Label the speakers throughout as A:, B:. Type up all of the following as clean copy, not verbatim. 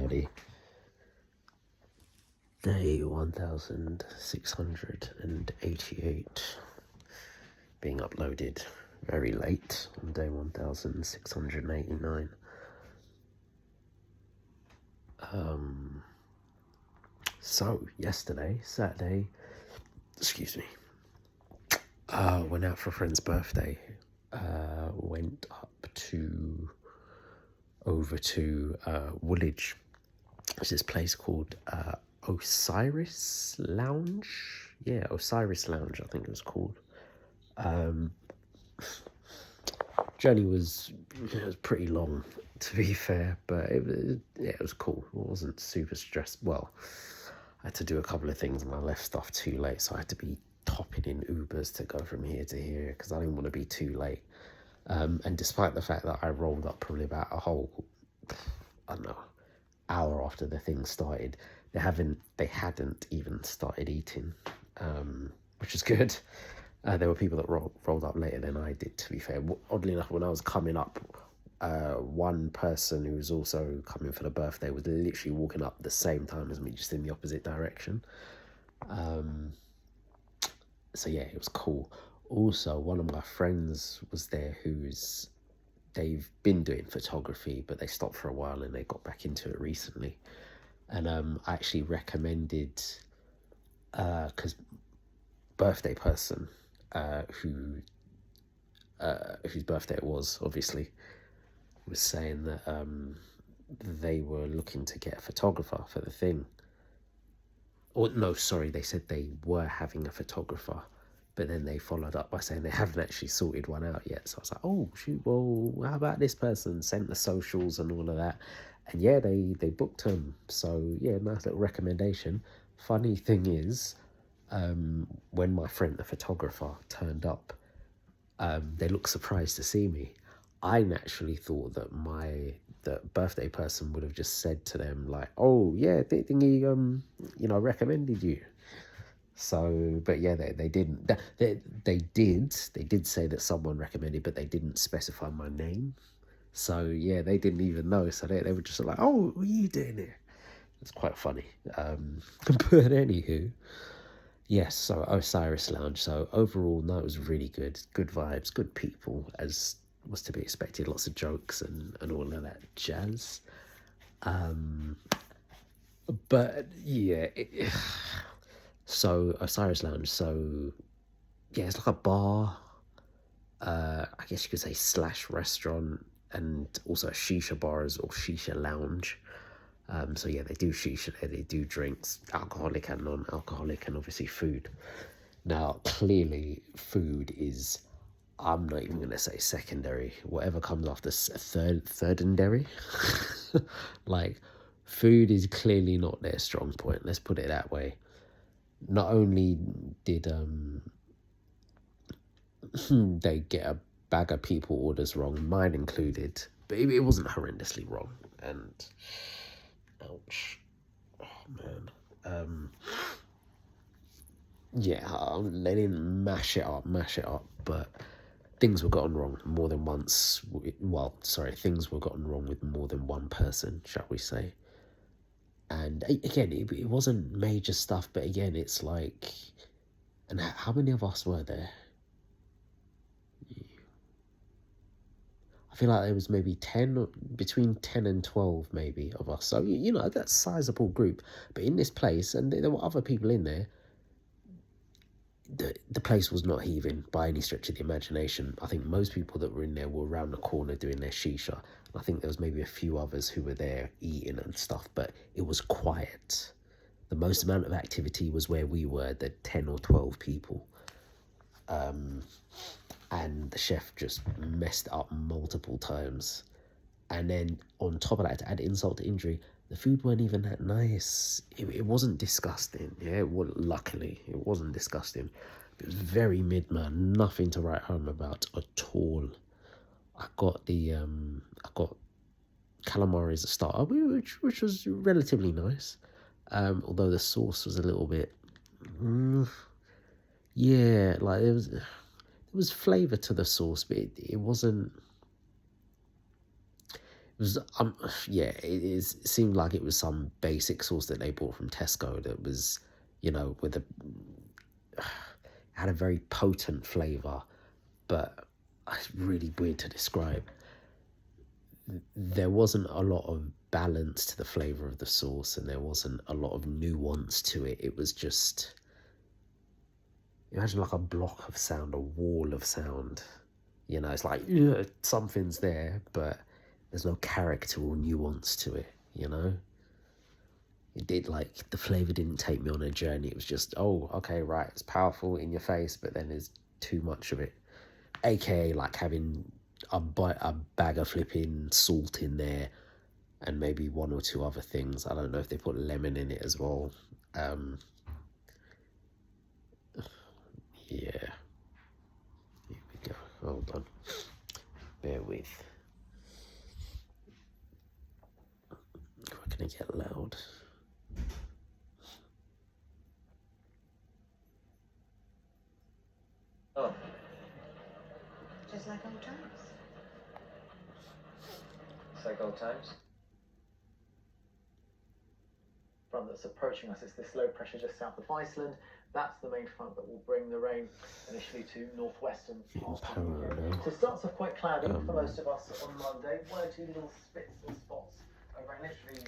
A: already. Day 1688 being uploaded very late on day 1689. So yesterday, Saturday, went out for a friend's birthday. Went over to Woolwich. There's this place called Osiris Lounge. Yeah, Osiris Lounge, I think it was called. Journey was pretty long, to be fair, but it was cool. It wasn't super stressed. Well, I had to do a couple of things and I left stuff too late, so I had to be topping in Ubers to go from here to here because I didn't want to be too late. And despite the fact that I rolled up probably about a whole, I don't know, hour after the thing started, they hadn't even started eating, which is good. There were people that rolled up later than I did, to be fair. Oddly enough, when I was coming up, one person who was also coming for the birthday was literally walking up the same time as me, just in the opposite direction. So yeah, it was cool. Also, one of my friends was there they've been doing photography, but they stopped for a while and they got back into it recently. And I actually recommended, because birthday person, whose birthday it was, obviously, was saying that they were looking to get a photographer for the thing. Or no, sorry, they said they were having a photographer, but then they followed up by saying they haven't actually sorted one out yet. So I was like, oh shoot, well, how about this person? Sent the socials and all of that, and yeah, they booked him. So yeah, nice little recommendation. Funny thing is, when my friend the photographer turned up, they looked surprised to see me. I naturally thought that the birthday person would have just said to them like, oh yeah, thingy, recommended you. So, but yeah, they didn't. They did say that someone recommended, but they didn't specify my name. So yeah, they didn't even know. So they were just like, oh, what are you doing here? It's quite funny. But anywho, yes, so Osiris Lounge. So overall, no, it was really good. Good vibes, good people, as was to be expected. Lots of jokes and all of that jazz. But yeah, so Osiris Lounge. So yeah, it's like a bar. I guess you could say / restaurant, and also a shisha bars or shisha lounge. So yeah, they do shisha there, they do drinks, alcoholic and non-alcoholic, and obviously food. Now, clearly, food is, I'm not even going to say secondary. Whatever comes after thirdendary. Like, food is clearly not their strong point. Let's put it that way. Not only did they get a bag of people orders wrong, mine included, but it wasn't horrendously wrong. And ouch, oh man. Yeah, they didn't mash it up, but things were gotten wrong more than once. Well, sorry, things were gotten wrong with more than one person, shall we say. And again, it wasn't major stuff, but again, it's like, and how many of us were there? I feel like there was maybe between 10 and 12 maybe of us. So, that's a sizable group. But in this place, and there were other people in there, the place was not heaving by any stretch of the imagination. I think most people that were in there were around the corner doing their shisha. I think there was maybe a few others who were there eating and stuff, but it was quiet. The most amount of activity was where we were, the 10 or 12 people. And the chef just messed up multiple times. And then on top of that, to add insult to injury, the food weren't even that nice. It wasn't disgusting. Yeah, luckily, it wasn't disgusting. It was very mid, man. Nothing to write home about at all. I got calamari as a starter, which was relatively nice. Although the sauce was a little bit, yeah, like there was flavour to the sauce, but it wasn't. was yeah, it seemed like it was some basic sauce that they bought from Tesco that was, you know, with a had a very potent flavor, but it's really weird to describe. There wasn't a lot of balance to the flavor of the sauce, and there wasn't a lot of nuance to it. It was just, imagine like a block of sound, a wall of sound. You know, it's like, yeah, something's there, but there's no character or nuance to it, you know? It did, like, the flavour didn't take me on a journey. It was just, oh, okay, right, it's powerful in your face, but then there's too much of it. AKA, like, having a bag of flipping salt in there and maybe one or two other things. I don't know if they put lemon in it as well. Yeah. Here we go. Hold on. Bear with. We're going to get loud.
B: Oh. Just like old times. It's like old times. Front that's approaching us is this low pressure just south of Iceland. That's the main front that will bring the rain initially to northwestern parts of the UK. So it starts off quite cloudy for most of us on Monday. One or two little spits and spots. Rain literally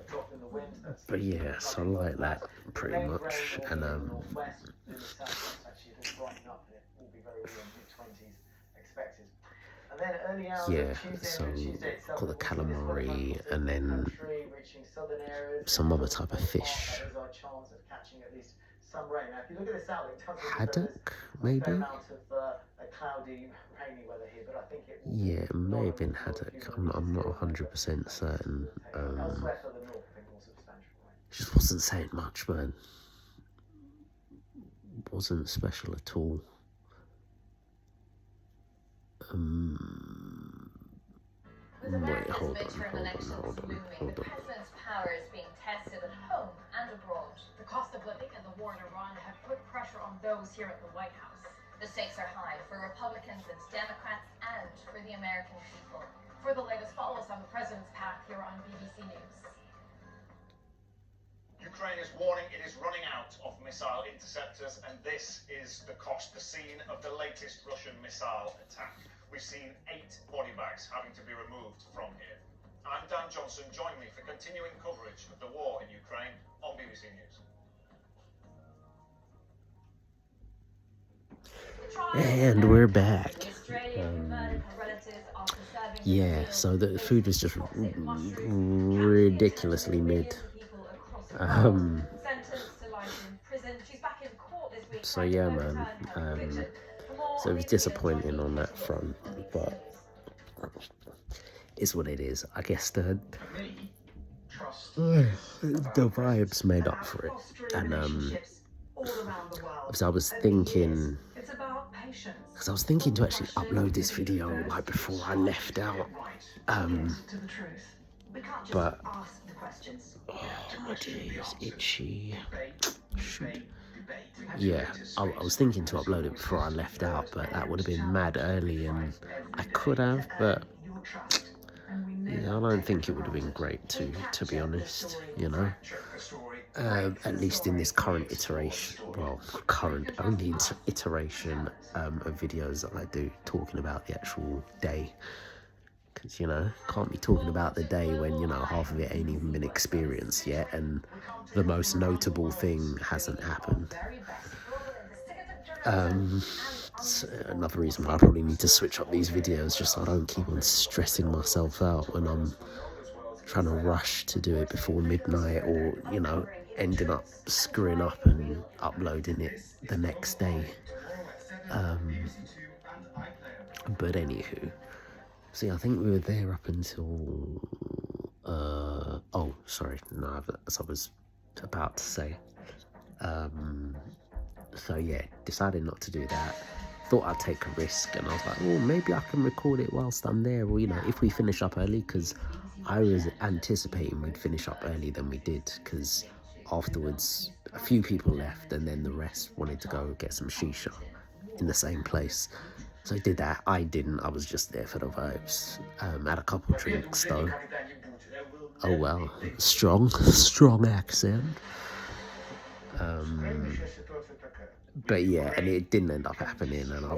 B: dropped in the wind.
A: But yeah, so like that pretty much. And
B: northwest in the southwest actually has brightened up, and it will be very warm, mid-20s expected. And then early hours
A: yeah,
B: Tuesday,
A: so
B: Tuesday itself,
A: got the calamari and then some other type of fish.
B: That is our chance of catching at least some rain. Now, if you look at this outlook, it does
A: Haddock, maybe?
B: a fair amount of a cloudy, rainy weather here, but I think it will
A: yeah, it may have been haddock. I'm not 100% certain.
B: Elsewhere further north, I think more substantial rain.
A: Just wasn't saying much, man. Wasn't special at all. Wait, hold on.
C: The president's power is being tested at home and abroad. The cost of living and the war in Iran have put pressure on those here at the White House. The stakes are high for Republicans and Democrats and for the American people. For the latest, follow us on the president's path here on BBC News.
D: Ukraine is warning it is running out of missile interceptors, and this is the cost, the scene of the latest Russian missile attack. We've seen 8 body bags having to be removed from here. I'm Dan Johnson. Join me for continuing coverage of the war in Ukraine on BBC News.
A: And we're back. Yeah, so the food was just ridiculously mid. So yeah, man. So it was disappointing on that front, but it's what it is. I guess the vibes made up for it, and so I was thinking, because I was thinking to actually upload this video like before I left out, but oh my days, itchy. Shoot. Yeah, I was thinking to upload it before I left out, but that would have been mad early, and I could have, but yeah, I don't think it would have been great to be honest, you know. At least in this current iteration, well, only iteration of videos that I do talking about the actual day. Because, you know, can't be talking about the day when, you know, half of it ain't even been experienced yet, and the most notable thing hasn't happened. So another reason why I probably need to switch up these videos, just so I don't keep on stressing myself out when I'm trying to rush to do it before midnight, or, you know, ending up screwing up and uploading it the next day. But anywho, see, I think we were there up until oh, sorry, no, as I was about to say. So yeah, decided not to do that. Thought I'd take a risk, and I was like, well, maybe I can record it whilst I'm there, or, you know, if we finish up early, because I was anticipating we'd finish up early than we did, because afterwards a few people left, and then the rest wanted to go get some shisha in the same place. So I did that. I didn't. I was just there for the vibes. Had a couple drinks though. Oh well, strong accent. But yeah, and it didn't end up happening, and I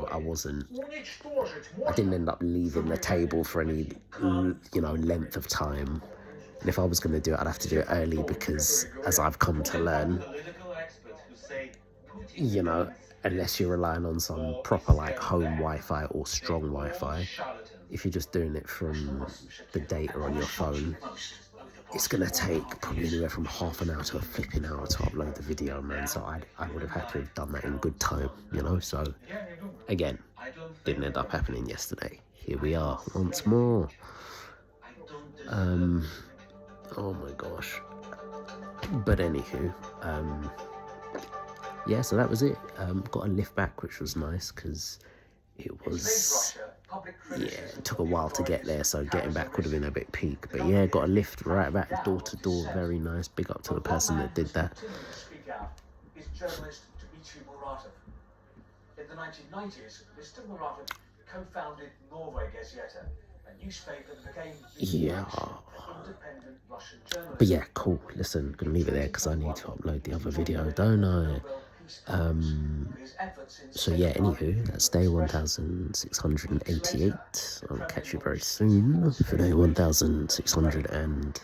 A: didn't end up leaving the table for any, length of time. And if I was going to do it, I'd have to do it early because, as I've come to learn, unless you're relying on some proper like home Wi-Fi or strong Wi-Fi, if you're just doing it from the data on your phone, it's going to take probably anywhere from half an hour to a flipping hour to upload the video, man. So I would have had to have done that in good time, So, again, didn't end up happening yesterday. Here we are once more. Oh my gosh. But anywho, yeah, so that was it. Got a lift back, which was nice because it was... Yeah, it took a while to get there, so getting back would have been a bit peak. But yeah, got a lift right back door to door. Very nice. Big up to the person that did that.
B: In the 1990s, Mr. Muratov co-founded Norway Gazeta, a newspaper that became
A: yeah.
B: independent Russian journalist.
A: But yeah, cool. Listen, gonna leave it there because I need to upload the other video, don't I? So yeah, anywho, that's day 1688. I'll catch you very soon for day 1689.